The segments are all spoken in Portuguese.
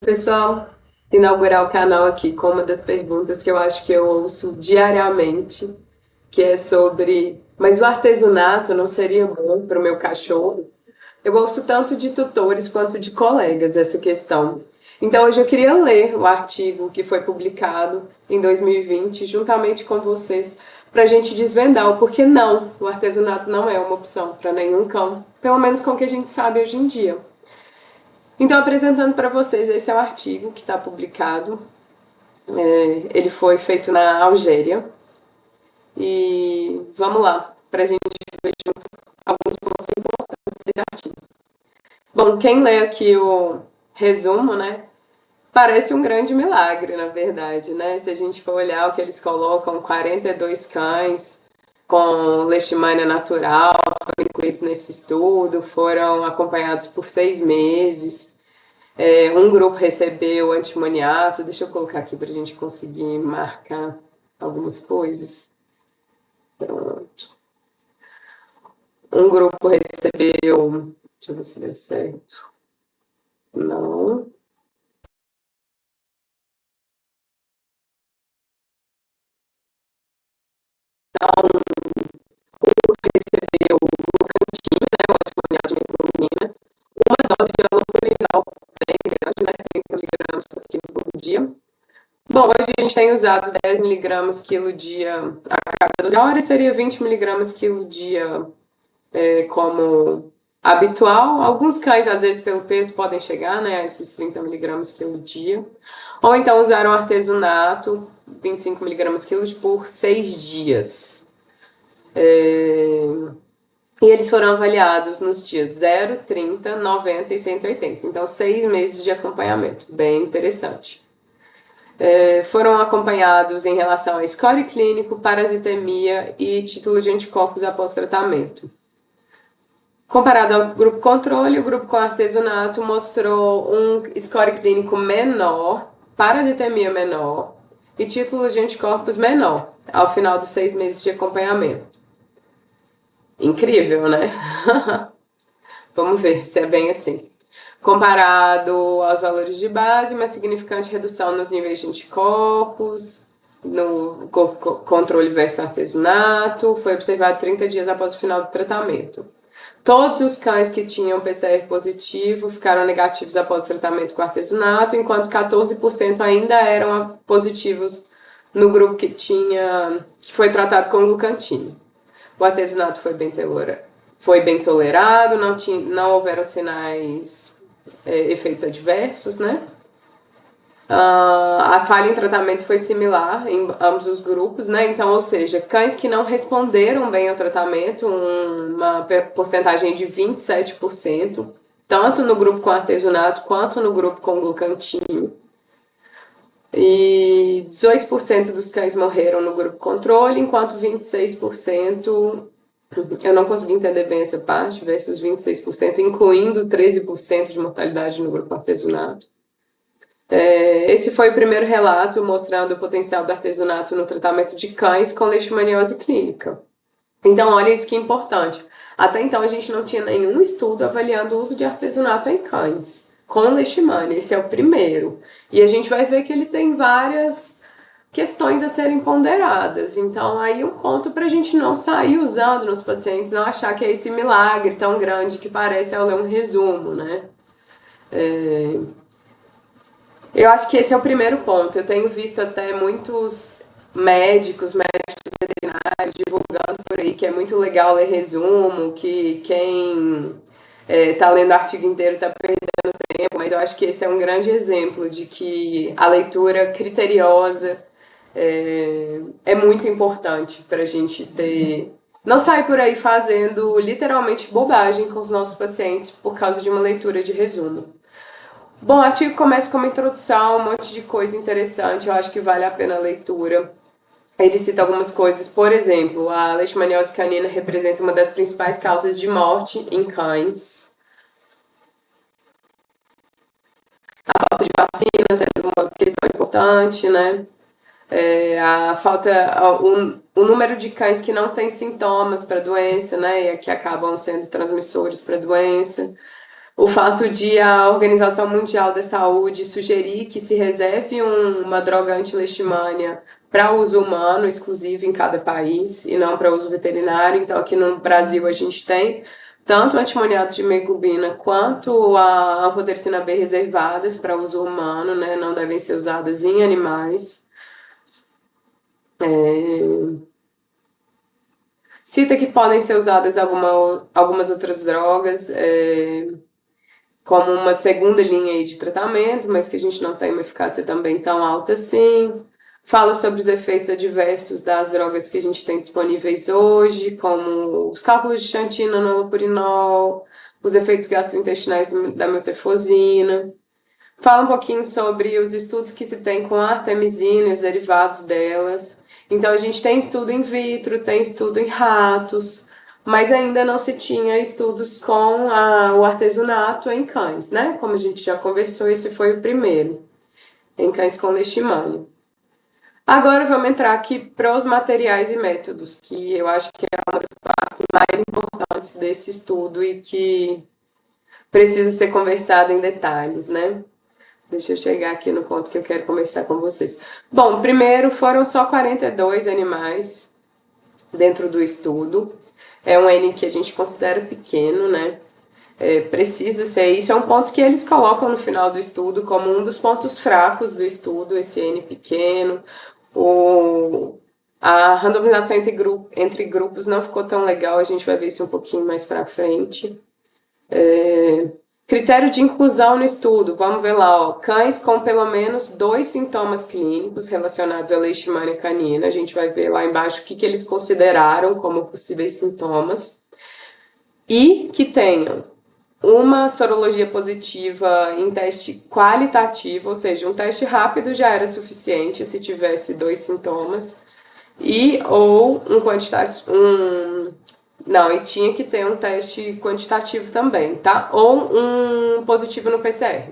Pessoal, inaugurar o canal aqui com uma das perguntas que eu acho que eu ouço diariamente, que é sobre, mas o artesanato não seria bom para o meu cachorro? Eu ouço tanto de tutores quanto de colegas essa questão. Então hoje eu queria ler o artigo que foi publicado em 2020, juntamente com vocês, para a gente desvendar o porquê não, o artesanato não é uma opção para nenhum cão, pelo menos com o que a gente sabe hoje em dia. Então, apresentando para vocês, esse é o artigo que está publicado. Ele foi feito na Algéria. E vamos lá, para a gente ver alguns pontos importantes desse artigo. Bom, quem lê aqui o resumo, né? Parece um grande milagre, na verdade, né? Se a gente for olhar o que eles colocam, 42 cães com leishmania natural foram incluídos nesse estudo, foram acompanhados por 6 meses. Um grupo recebeu antimoniato. Deixa eu colocar aqui para a gente conseguir marcar algumas coisas. Pronto. Um grupo recebeu. Deixa eu ver se deu certo. Não. Recebeu glucantina, né, o antimoniato de glumina, uma dose de alopurinol bem grande, né, 30 miligramas por quilo por dia. Bom, hoje a gente tem usado 10 miligramas quilo dia a cada 12 horas, seria 20 miligramas quilo dia como habitual. Alguns cães, às vezes, pelo peso, podem chegar, né, a esses 30 miligramas quilo dia. Ou então usaram artesanato, 25 miligramas quilo por 6 dias. E eles foram avaliados nos dias 0, 30, 90 e 180. Então, 6 meses de acompanhamento. Bem interessante. Foram acompanhados em relação a score clínico, parasitemia e título de anticorpos após tratamento. Comparado ao grupo controle, o grupo com artesanato mostrou um score clínico menor, parasitemia menor e título de anticorpos menor ao final dos 6 meses de acompanhamento. Incrível, né? Vamos ver se é bem assim. Comparado aos valores de base, uma significante redução nos níveis de anticorpos, no controle versus artesanato, foi observado 30 dias após o final do tratamento. Todos os cães que tinham PCR positivo ficaram negativos após o tratamento com artesanato, enquanto 14% ainda eram positivos no grupo que foi tratado com glucantina. O artesanato foi bem tolerado, não houveram sinais, efeitos adversos, né? A falha em tratamento foi similar em ambos os grupos, né? Então, ou seja, cães que não responderam bem ao tratamento, uma porcentagem de 27%, tanto no grupo com artesanato quanto no grupo com glucantina. E 18% dos cães morreram no grupo controle, enquanto 26%, eu não consegui entender bem essa parte, versus 26%, incluindo 13% de mortalidade no grupo artesanato. Esse foi o primeiro relato mostrando o potencial do artesanato no tratamento de cães com leishmaniose clínica. Então, olha isso que é importante. Até então, a gente não tinha nenhum estudo avaliando o uso de artesanato em cães com leishmania. Esse é o primeiro. E a gente vai ver que ele tem várias questões a serem ponderadas. Então, aí um ponto para a gente não sair usando nos pacientes, não achar que é esse milagre tão grande que parece ao ler um resumo, né? Eu acho que esse é o primeiro ponto. Eu tenho visto até muitos médicos veterinários divulgando por aí que é muito legal ler resumo, que quem tá lendo o artigo inteiro tá perdendo tempo, mas eu acho que esse é um grande exemplo de que a leitura criteriosa é muito importante para a gente ter. Não sair por aí fazendo literalmente bobagem com os nossos pacientes por causa de uma leitura de resumo. Bom, o artigo começa com uma introdução, um monte de coisa interessante, eu acho que vale a pena a leitura. Ele cita algumas coisas, por exemplo, a leishmaniose canina representa uma das principais causas de morte em cães. A falta de vacinas é uma questão importante, né? O número de cães que não têm sintomas para a doença, né? E que acabam sendo transmissores para a doença. o fato de a Organização Mundial da Saúde sugerir que se reserve uma droga anti-leishmania para uso humano exclusivo em cada país e não para uso veterinário. Então, aqui no Brasil, a gente tem tanto o antimoniato de meglobina quanto a anfotericina B reservadas para uso humano, né? Não devem ser usadas em animais. Cita que podem ser usadas algumas outras drogas, como uma segunda linha aí de tratamento, mas que a gente não tem uma eficácia também tão alta assim. Fala sobre os efeitos adversos das drogas que a gente tem disponíveis hoje, como os cálculos de xantina no alopurinol, os efeitos gastrointestinais da metilfosina. Fala um pouquinho sobre os estudos que se tem com a artemisina e os derivados delas. Então, a gente tem estudo in vitro, tem estudo em ratos, mas ainda não se tinha estudos com o artesanato em cães, né? Como a gente já conversou, esse foi o primeiro, em cães com leishmania. Agora vamos entrar aqui para os materiais e métodos, que eu acho que é uma das partes mais importantes desse estudo e que precisa ser conversada em detalhes, né? Deixa eu chegar aqui no ponto que eu quero conversar com vocês. Bom, primeiro foram só 42 animais dentro do estudo. É um N que a gente considera pequeno, né? Precisa ser isso. É um ponto que eles colocam no final do estudo como um dos pontos fracos do estudo, esse N pequeno. A randomização entre grupos não ficou tão legal, a gente vai ver isso um pouquinho mais para frente. Critério de inclusão no estudo, vamos ver lá, ó, cães com pelo menos 2 sintomas clínicos relacionados à leishmania canina, a gente vai ver lá embaixo o que eles consideraram como possíveis sintomas, e que tenham uma sorologia positiva em teste qualitativo, ou seja, um teste rápido já era suficiente se tivesse 2 sintomas, ou um quantitativo, não, e tinha que ter um teste quantitativo também, tá? Ou um positivo no PCR.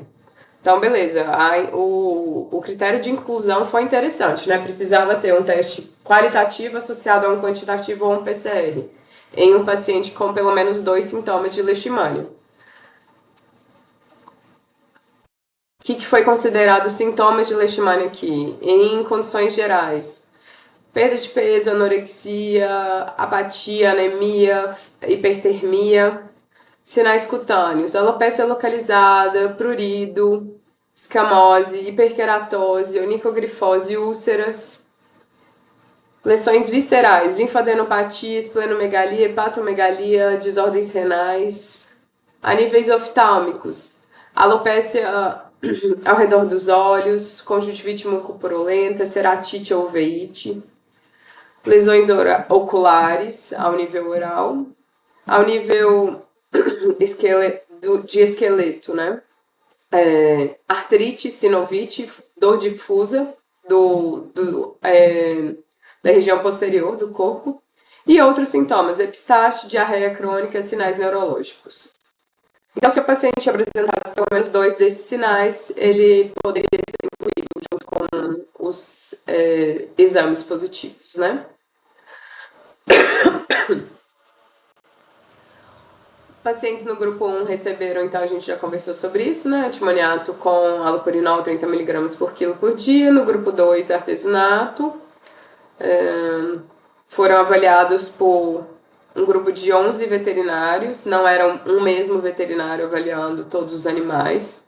Então, beleza, o critério de inclusão foi interessante, né? Precisava ter um teste qualitativo associado a um quantitativo ou um PCR em um paciente com pelo menos 2 sintomas de leishmania. O que foi considerado sintomas de leishmania aqui? Em condições gerais, perda de peso, anorexia, apatia, anemia, hipertermia. Sinais cutâneos, alopecia localizada, prurido, escamose, hiperkeratose, onicogrifose, úlceras. Lesões viscerais, linfadenopatia, esplenomegalia, hepatomegalia, desordens renais. A níveis oftálmicos, alopecia ao redor dos olhos, conjuntivite mucopurulenta, ceratite ou uveíte. Lesões oculares ao nível oral. Ao nível de esqueleto, né? Artrite, sinovite, dor difusa da região posterior do corpo e outros sintomas, epistaxe, diarreia crônica, sinais neurológicos. Então, se o paciente apresentasse pelo menos 2 desses sinais, ele poderia ser incluído junto com os exames positivos, né? Pacientes no grupo 1 receberam, então a gente já conversou sobre isso, né? Antimoniato com alopurinol 30 mg por quilo por dia. No grupo 2, artesanato. Foram avaliados por um grupo de 11 veterinários, não era um mesmo veterinário avaliando todos os animais.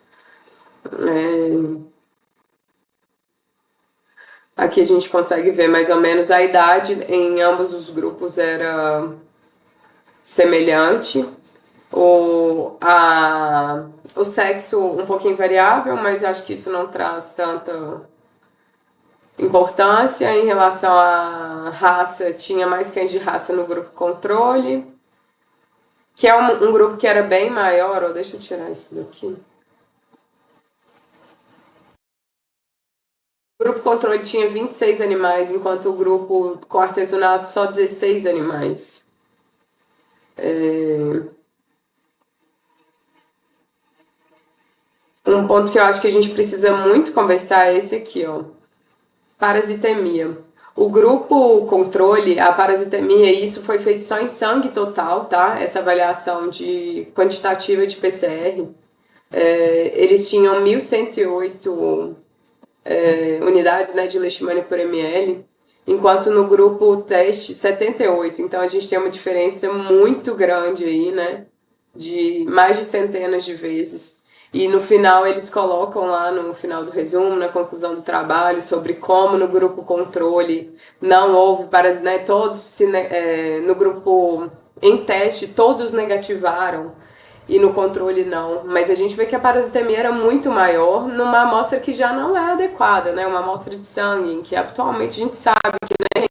Aqui a gente consegue ver mais ou menos a idade em ambos os grupos era semelhante. O sexo um pouquinho variável, mas acho que isso não traz tanta importância. Em relação à raça, tinha mais cães de raça no grupo controle, que é um grupo que era bem maior. Deixa eu tirar isso daqui. O grupo controle tinha 26 animais, enquanto o grupo com artesanato só 16 animais. Um ponto que eu acho que a gente precisa muito conversar é esse aqui, ó. Parasitemia. O grupo controle, a parasitemia, isso foi feito só em sangue total, tá? Essa avaliação de quantitativa de PCR. Eles tinham 1.108 unidades, né, de leishmania por ml, enquanto no grupo teste 78. Então a gente tem uma diferença muito grande aí, né, de mais de centenas de vezes. E no final eles colocam lá no final do resumo, na conclusão do trabalho, sobre como no grupo controle não houve parasitemia, né, todos no grupo em teste todos negativaram e no controle não. Mas a gente vê que a parasitemia era muito maior numa amostra que já não é adequada, né? Uma amostra de sangue, em que atualmente a gente sabe que não é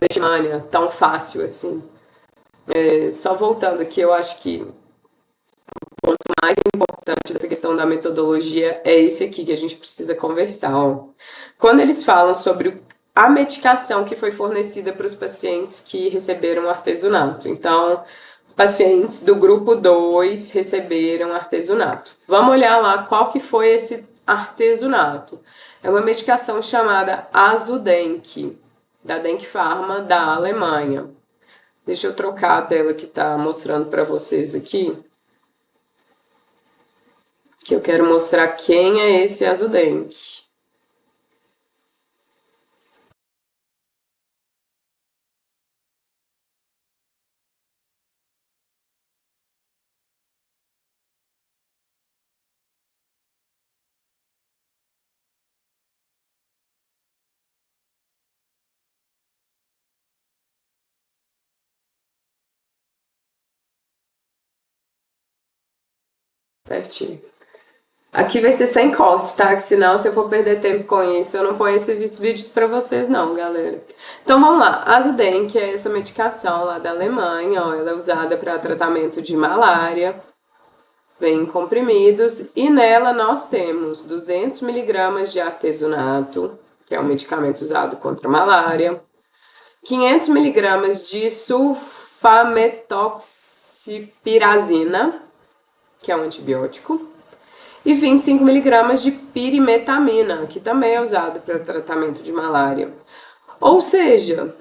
leishmania tão fácil assim. Só voltando aqui, eu acho que o mais importante dessa questão da metodologia é esse aqui que a gente precisa conversar. Ó. Quando eles falam sobre a medicação que foi fornecida para os pacientes que receberam artesunato. Então, pacientes do grupo 2 receberam artesunato. Vamos olhar lá qual que foi esse artesunato. É uma medicação chamada Azudenc, da Denk Pharma, da Alemanha. Deixa eu trocar a tela que está mostrando para vocês aqui, que eu quero mostrar quem é esse Azudenc. Certinho. Aqui vai ser sem cortes, tá? Que senão, se eu for perder tempo com isso, eu não ponho esses vídeos pra vocês não, galera. Então vamos lá. Azuden, que é essa medicação lá da Alemanha, ó, ela é usada para tratamento de malária, vem em comprimidos, e nela nós temos 200 miligramas de artesunato, que é um medicamento usado contra a malária, 500 miligramas de sulfametoxipirazina, que é um antibiótico, e 25 miligramas de pirimetamina, que também é usado para tratamento de malária. Ou seja,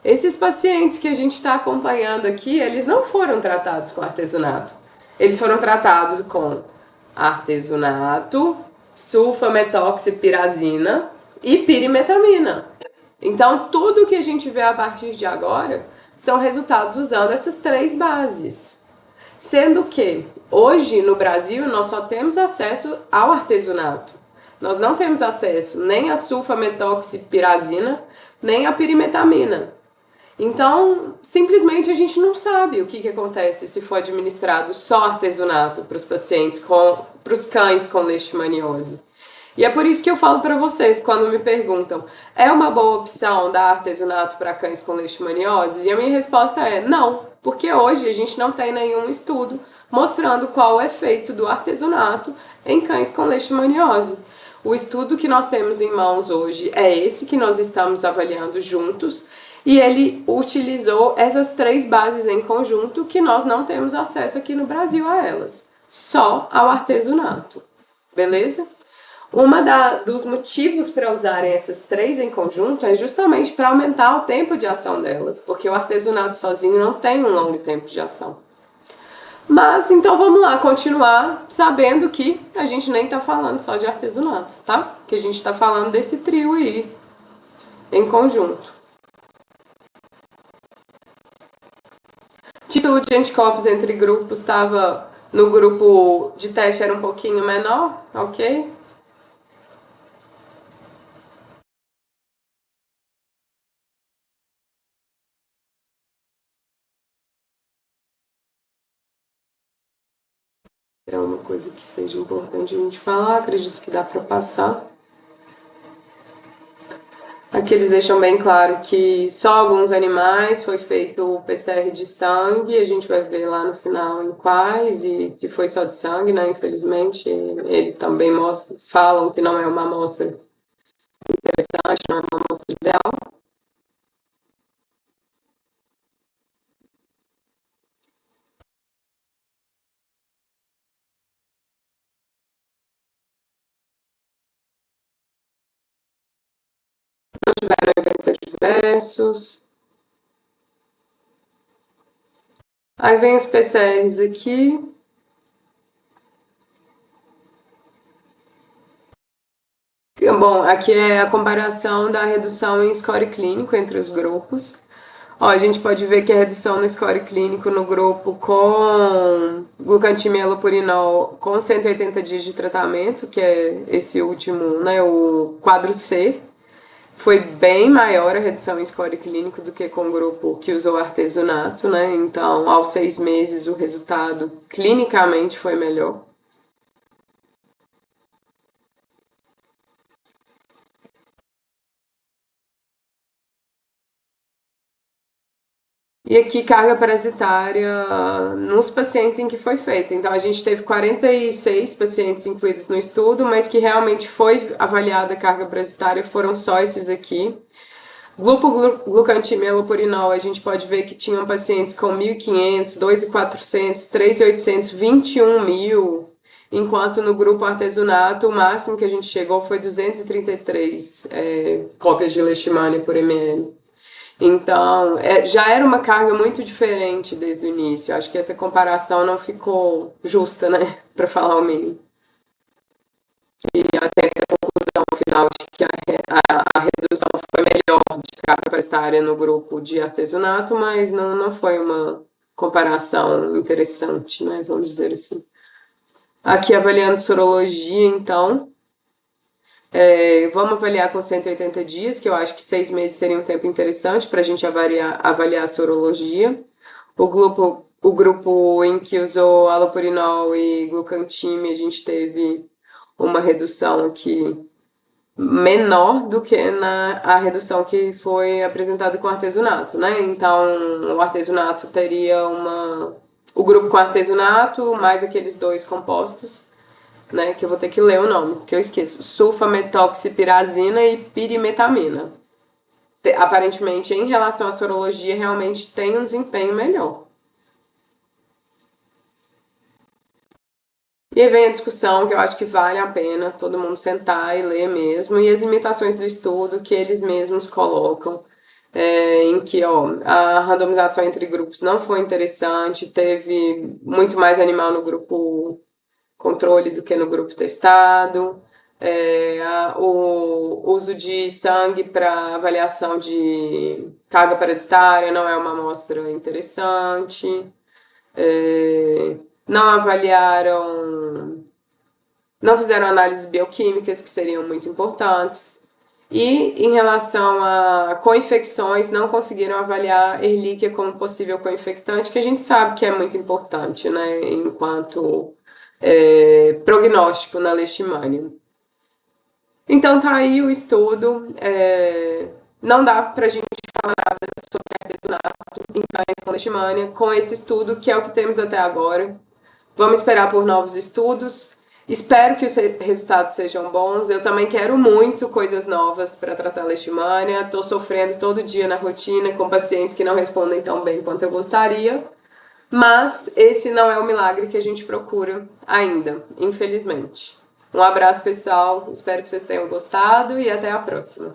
esses pacientes que a gente está acompanhando aqui, eles não foram tratados com artesunato. Eles foram tratados com artesunato, sulfametoxipirazina e pirimetamina. Então, tudo que a gente vê a partir de agora são resultados usando essas três bases. Sendo que hoje no Brasil nós só temos acesso ao artesunato. Nós não temos acesso nem a sulfametoxipirazina, nem a pirimetamina. Então, simplesmente a gente não sabe o que acontece se for administrado só artesunato para os pacientes para os cães com leishmaniose. E é por isso que eu falo para vocês quando me perguntam: é uma boa opção dar artesunato para cães com leishmaniose? E a minha resposta é não, porque hoje a gente não tem nenhum estudo mostrando qual o efeito do artesunato em cães com leishmaniose. O estudo que nós temos em mãos hoje é esse que nós estamos avaliando juntos, e ele utilizou essas três bases em conjunto que nós não temos acesso aqui no Brasil a elas, só ao artesunato. Beleza? Dos motivos para usarem essas três em conjunto é justamente para aumentar o tempo de ação delas, porque o artesunato sozinho não tem um longo tempo de ação. Mas então vamos lá, continuar sabendo que a gente nem está falando só de artesunato, tá? Que a gente está falando desse trio aí em conjunto. Título de anticorpos entre grupos estava no grupo de teste era um pouquinho menor, ok? É uma coisa que seja importante a gente falar, acredito que dá para passar. Aqui eles deixam bem claro que só alguns animais foi feito o PCR de sangue, a gente vai ver lá no final em quais, e que foi só de sangue, né? Infelizmente, eles também falam que não é uma amostra interessante, não é uma amostra ideal. tiveram eventos adversos. Aí vem os PCRs aqui. Bom, aqui é a comparação da redução em score clínico entre os grupos. Ó, a gente pode ver que a redução no score clínico no grupo com glucantimia e allopurinol com 180 dias de tratamento, que é esse último, né, o quadro C, foi bem maior a redução em score clínico do que com o grupo que usou artesunato, né? Então, aos 6 meses, o resultado clinicamente foi melhor. E aqui, carga parasitária nos pacientes em que foi feita. Então, a gente teve 46 pacientes incluídos no estudo, mas que realmente foi avaliada a carga parasitária, foram só esses aqui. Glucantimia e allopurinol, a gente pode ver que tinham pacientes com 1.500, 2.400, 3.800, 21.000, enquanto no grupo artesunato o máximo que a gente chegou foi 233 cópias de leishmania por ml. Então, já era uma carga muito diferente desde o início. Acho que essa comparação não ficou justa, né? Para falar o mínimo. E até essa conclusão final de que a redução foi melhor de carga parasitária no grupo de artesunato, mas não foi uma comparação interessante, né? Vamos dizer assim. Aqui avaliando sorologia, então. Vamos avaliar com 180 dias, que eu acho que 6 meses seria um tempo interessante para a gente avaliar a sorologia. O grupo em que usou allopurinol e glucantimia, a gente teve uma redução aqui menor do que a redução que foi apresentada com o artesunato, né? Então, o artesunato teria o grupo com artesunato, mais aqueles dois compostos, né, que eu vou ter que ler o nome, porque eu esqueço, sulfametoxipirazina e pirimetamina. Aparentemente, em relação à sorologia, realmente tem um desempenho melhor. E aí vem a discussão, que eu acho que vale a pena todo mundo sentar e ler mesmo, e as limitações do estudo que eles mesmos colocam, em que a randomização entre grupos não foi interessante, teve muito mais animal no grupo controle do que no grupo testado, o uso de sangue para avaliação de carga parasitária não é uma amostra interessante, não avaliaram, não fizeram análises bioquímicas que seriam muito importantes. E em relação a co-infecções, não conseguiram avaliar Ehrlichia como possível co-infectante, que a gente sabe que é muito importante, né, enquanto prognóstico na leishmania. Então tá aí o estudo. Não dá pra gente falar nada sobre artesunato em cães com leishmania com esse estudo, que é o que temos até agora. Vamos esperar por novos estudos. Espero que os resultados sejam bons. Eu também quero muito coisas novas para tratar leishmania. Estou sofrendo todo dia na rotina com pacientes que não respondem tão bem quanto eu gostaria. Mas esse não é o milagre que a gente procura ainda, infelizmente. Um abraço, pessoal. Espero que vocês tenham gostado e até a próxima.